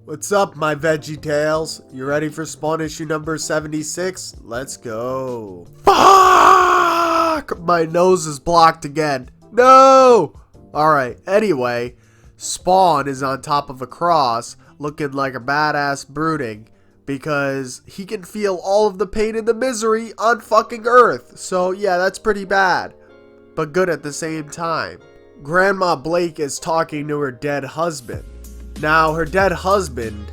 What's up, my Veggie Tales? You ready for Spawn issue number 76? Let's go. Fuck! My nose is blocked again. No! Alright, anyway, Spawn is on top of a cross, looking like a badass brooding, because he can feel all of the pain and the misery on fucking Earth. So yeah, that's pretty bad, but good at the same time. Grandma Blake is talking to her dead husband. Now, her dead husband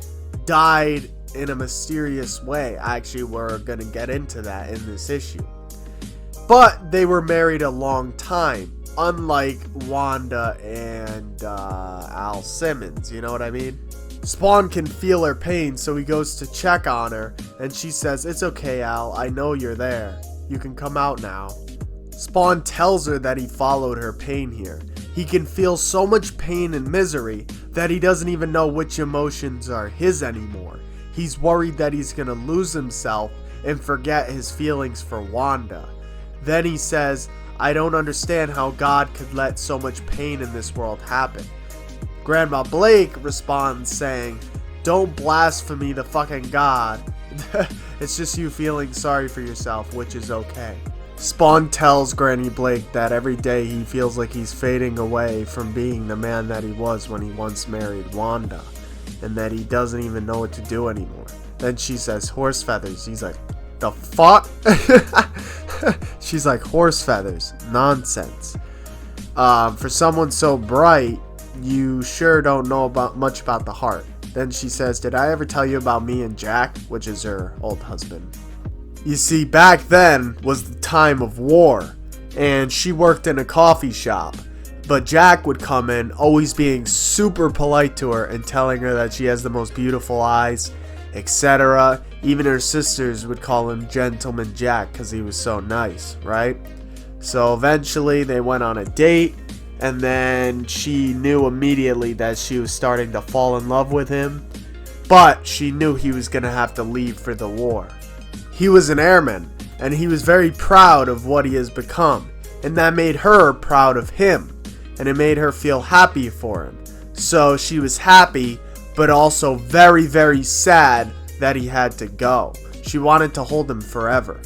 died in a mysterious way. Actually, we're going to get into that in this issue. But they were married a long time, unlike Wanda and Al Simmons, you know what I mean? Spawn can feel her pain, so he goes to check on her, and she says, "It's okay, Al, I know you're there. You can come out now." Spawn tells her that he followed her pain here. He can feel so much pain and misery that he doesn't even know which emotions are his anymore. He's worried that he's gonna lose himself and forget his feelings for Wanda. Then he says, "I don't understand how God could let so much pain in this world happen." Grandma Blake responds saying, "Don't blaspheme the fucking God. It's just you feeling sorry for yourself, which is okay." Spawn tells Granny Blake that every day he feels like he's fading away from being the man that he was when he once married Wanda, and that he doesn't even know what to do anymore. Then she says, "Horse feathers." He's like, "The fuck?" She's like, "Horse feathers, nonsense. For someone so bright, you sure don't know much about the heart." Then she says, "Did I ever tell you about me and Jack?" which is her old husband. You see, back then was the time of war, and she worked in a coffee shop. But Jack would come in, always being super polite to her and telling her that she has the most beautiful eyes, etc. Even her sisters would call him Gentleman Jack because he was so nice, right? So eventually they went on a date, and then she knew immediately that she was starting to fall in love with him, but she knew he was going to have to leave for the war. He was an airman, and he was very proud of what he has become, and that made her proud of him, and it made her feel happy for him. So she was happy, but also very, very sad that he had to go. She wanted to hold him forever.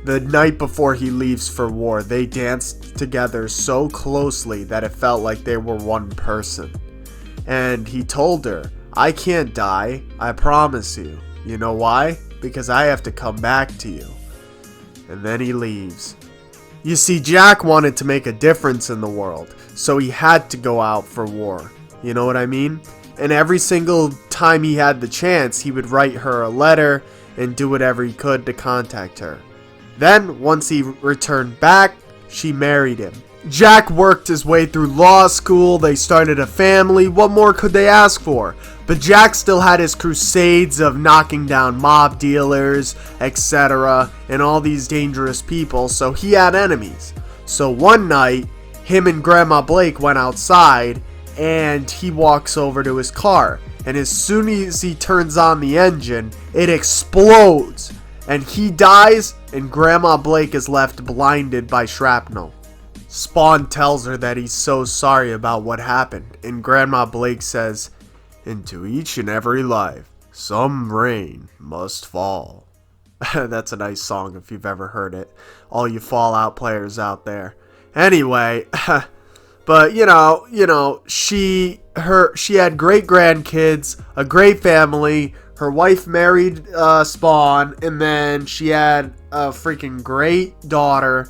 The night before he leaves for war, they danced together so closely that it felt like they were one person. And he told her, "I can't die, I promise you. You know why? Because I have to come back to you." And then he leaves. You see, Jack wanted to make a difference in the world, so he had to go out for war. You know what I mean? And every single time he had the chance, he would write her a letter and do whatever he could to contact her. Then, once he returned back, she married him. Jack worked his way through law school, they started a family. What more could they ask for? But Jack still had his crusades of knocking down mob dealers, etc., and all these dangerous people, so he had enemies. So one night, him and Grandma Blake went outside, and he walks over to his car, and as soon as he turns on the engine, it explodes, and he dies, and Grandma Blake is left blinded by shrapnel. Spawn tells her that he's so sorry about what happened, and Grandma Blake says, "Into each and every life, some rain must fall." That's a nice song if you've ever heard it. All you Fallout players out there. Anyway, but you know, she had great grandkids, a great family. Her wife married Spawn, and then she had a freaking great daughter.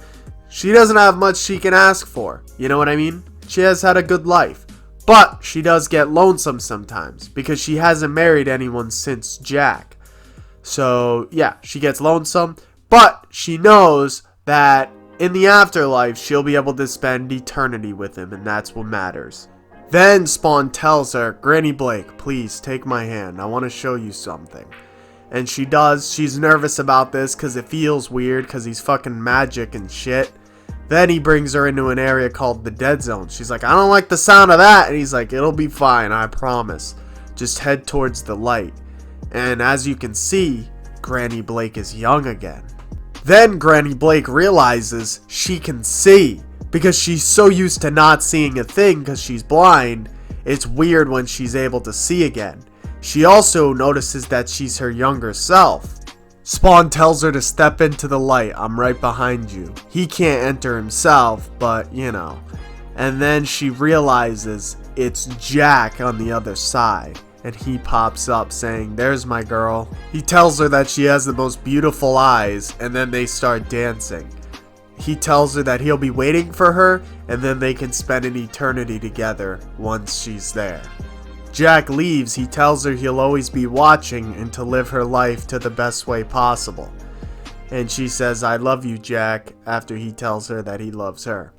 She doesn't have much she can ask for. You know what I mean? She has had a good life. But she does get lonesome sometimes because she hasn't married anyone since Jack. So yeah, she gets lonesome. But she knows that in the afterlife, she'll be able to spend eternity with him, and that's what matters. Then Spawn tells her, "Granny Blake, please take my hand. I want to show you something." And she does. She's nervous about this because it feels weird because he's fucking magic and shit. Then he brings her into an area called the Dead Zone. She's like, "I don't like the sound of that." And he's like, "It'll be fine, I promise. Just head towards the light." And as you can see, Granny Blake is young again. Then Granny Blake realizes she can see because she's so used to not seeing a thing because she's blind. It's weird when she's able to see again. She also notices that she's her younger self. Spawn tells her to step into the light. I'm right behind you. He can't enter himself, but you know. And then she realizes it's Jack on the other side. And he pops up saying, there's my girl. He tells her that she has the most beautiful eyes, and then they start dancing. He tells her that he'll be waiting for her, and then they can spend an eternity together once she's there. Jack leaves. He tells her he'll always be watching and to live her life to the best way possible. And she says, I love you, Jack, after he tells her that he loves her.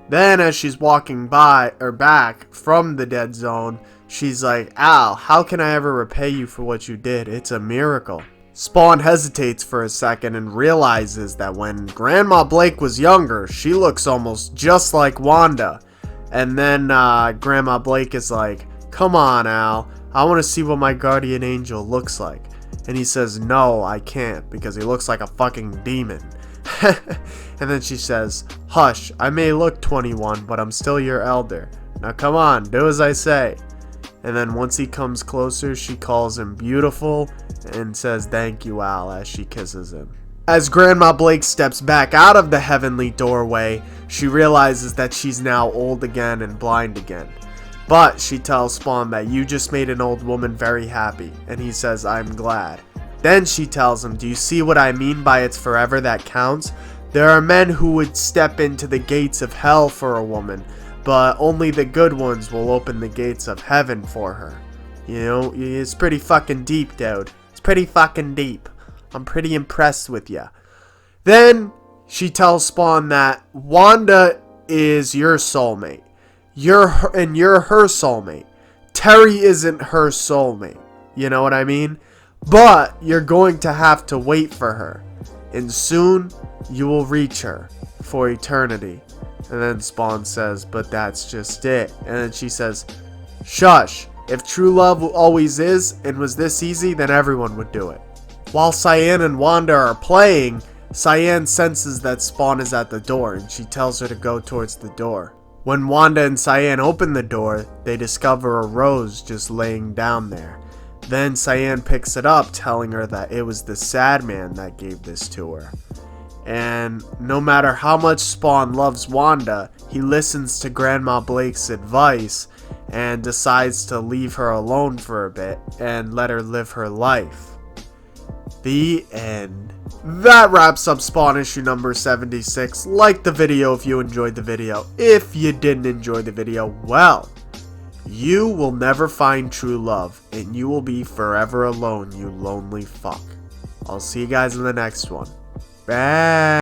Then as she's walking back from the dead zone, she's like, Al, how can I ever repay you for what you did? It's a miracle. Spawn hesitates for a second and realizes that when Grandma Blake was younger, she looks almost just like Wanda. And then Grandma Blake is like, come on, Al, I want to see what my guardian angel looks like. And he says, no, I can't, because he looks like a fucking demon. And then she says, hush, I may look 21, but I'm still your elder. Now come on, do as I say. And then once he comes closer, she calls him beautiful and says thank you, Al, as she kisses him. As Grandma Blake steps back out of the heavenly doorway, she realizes that she's now old again and blind again. But she tells Spawn that you just made an old woman very happy, and he says, I'm glad. Then she tells him, do you see what I mean by it's forever that counts? There are men who would step into the gates of hell for a woman, but only the good ones will open the gates of heaven for her. You know, it's pretty fucking deep, dude. It's pretty fucking deep. I'm pretty impressed with ya. Then she tells Spawn that Wanda is your soulmate. You're her soulmate. Terry isn't her soulmate. You know what I mean? But you're going to have to wait for her. And soon you will reach her for eternity. And then Spawn says, but that's just it. And then she says, shush. If true love always is and was this easy, then everyone would do it. While Cyan and Wanda are playing, Cyan senses that Spawn is at the door and she tells her to go towards the door. When Wanda and Cyan open the door, they discover a rose just laying down there. Then Cyan picks it up, telling her that it was the sad man that gave this to her. And no matter how much Spawn loves Wanda, he listens to Grandma Blake's advice and decides to leave her alone for a bit and let her live her life. The end. That wraps up Spawn issue number 76. Like the video if you enjoyed the video. If you didn't enjoy the video, well, you will never find true love and you will be forever alone, you lonely fuck. I'll see you guys in the next one. Bye.